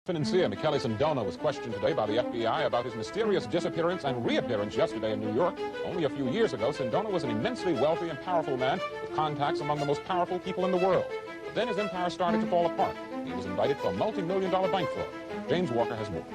Financier Michele Sindona was questioned today by the FBI about his mysterious disappearance and reappearance yesterday in New York. Only a few years ago, Sindona was an immensely wealthy and powerful man with contacts among the most powerful people in the world. But then his empire started to fall apart. He was indicted for a multi-million-dollar bank fraud. James Walker has more.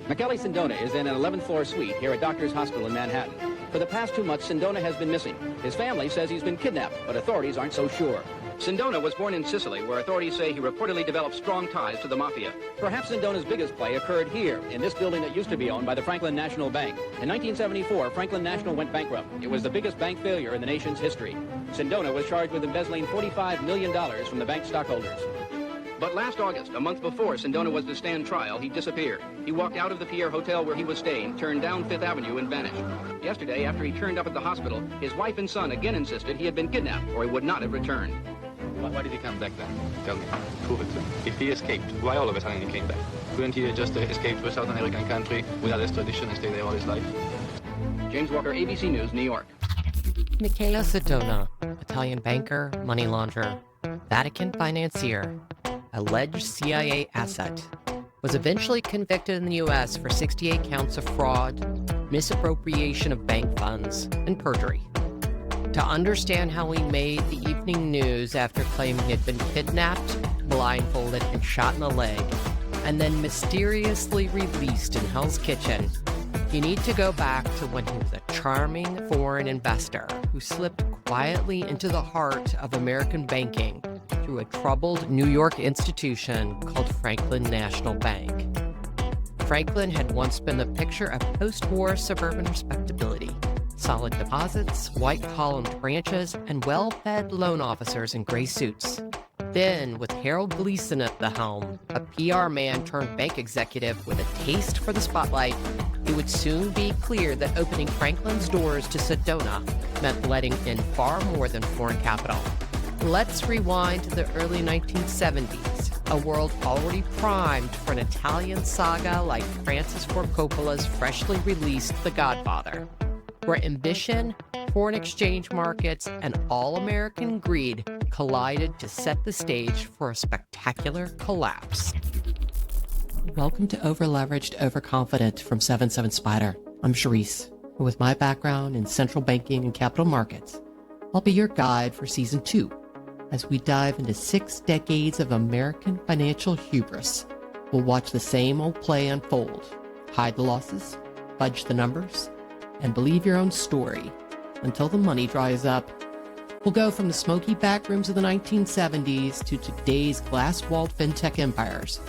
Michele Sindona is in an 11th floor suite here at Doctors Hospital in Manhattan. For the past 2 months, Sindona has been missing. His family says he's been kidnapped, but authorities aren't so sure. Sindona was born in Sicily, where authorities say he reportedly developed strong ties to the mafia. Perhaps Sindona's biggest play occurred here, in this building that used to be owned by the Franklin National Bank. In 1974, Franklin National went bankrupt. It was the biggest bank failure in the nation's history. Sindona was charged with embezzling $45 million from the bank's stockholders. But last August, a month before Sindona was to stand trial, he disappeared. He walked out of the Pierre Hotel where he was staying, turned down Fifth Avenue, and vanished. Yesterday, after he turned up at the hospital, his wife and son again insisted he had been kidnapped, or he would not have returned. Why did he come back then? Tell me. Prove it. If he escaped, why all of a sudden he came back? Couldn't he just escape to a South American country without extradition and stay there all his life? James Walker, ABC News, New York. Michele Sindona, Italian banker, money launderer, Vatican financier, alleged CIA asset, was eventually convicted in the U.S. for 68 counts of fraud, misappropriation of bank funds, and perjury. To understand how he made the evening news after claiming he had been kidnapped, blindfolded, and shot in the leg, and then mysteriously released in Hell's Kitchen, you need to go back to when he was a charming foreign investor who slipped quietly into the heart of American banking through a troubled New York institution called Franklin National Bank. Franklin had once been the picture of post-war suburban respectability. Solid deposits, white-columned branches, and well-fed loan officers in gray suits. Then, with Harold Gleason at the helm, a PR man turned bank executive with a taste for the spotlight, it would soon be clear that opening Franklin's doors to Sindona meant letting in far more than foreign capital. Let's rewind to the early 1970s, a world already primed for an Italian saga like Francis Ford Coppola's freshly released The Godfather, where ambition, foreign exchange markets, and all-American greed collided to set the stage for a spectacular collapse. Welcome to Overleveraged, Overconfident from 7-7 Spider. I'm Charisse, and with my background in central banking and capital markets, I'll be your guide for Season 2, as we dive into 6 decades of American financial hubris. We'll watch the same old play unfold, hide the losses, fudge the numbers, and believe your own story until the money dries up. We'll go from the smoky back rooms of the 1970s to today's glass-walled fintech empires,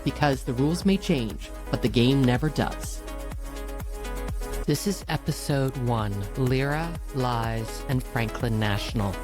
because the rules may change, but the game never does. This is Episode 1, Lira, Lies, and Franklin National.